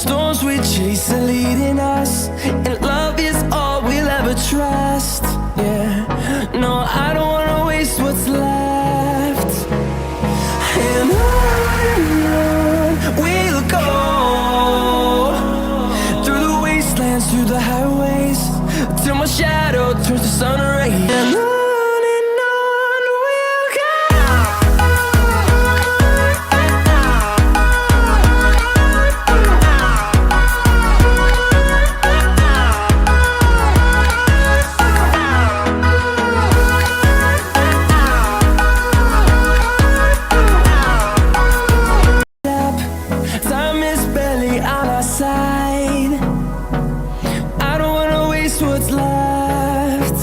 storms we chase are leading us, and love is all we'll ever trust. Yeah, no, I don't wanna waste what's left. And on we'll go, through the wastelands, through the highways, till my shadow turns to sun rays. And on we'll go. Time is barely on our side. I don't wanna waste what's left.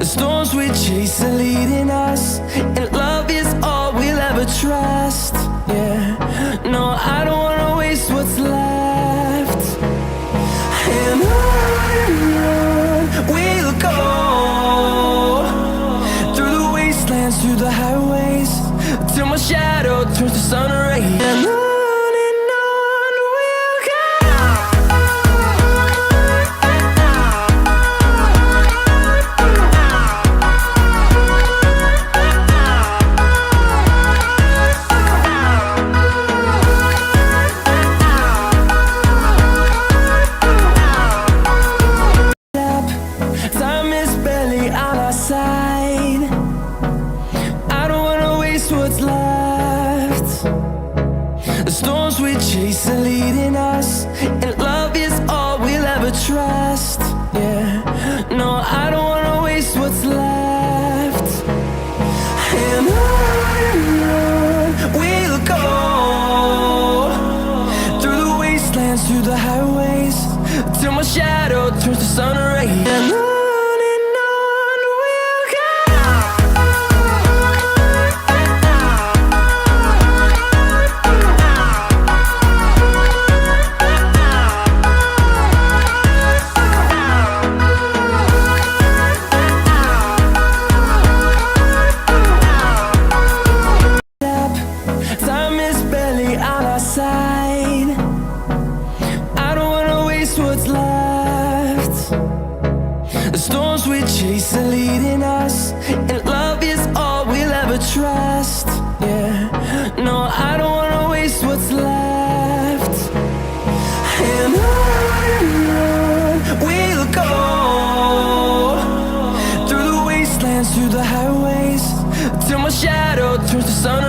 The storms we chase are leading us, and love is all we'll ever trust. Yeah, no, I don't wanna waste what's left. And on we'll go, through the wastelands, through the highways, till my shadow turns to sun rays. And on we'll go. Time is barely on our side. I don't wanna waste what's left. The storms we chase are leading us, and love is all we'll ever trust. Yeah, no, I don't wanna waste what's left. And on we'll go, through the wastelands, through the highways, till my shadow turns to sun rays. And on we'll go. Time is barely on our side. I don't wanna waste what's left. The storms we chase are leading us, and love is all we'll ever trust. Yeah, no, I don't wanna waste what's left. And on we'll go, through the wastelands, through the highways, till my shadow turns to sun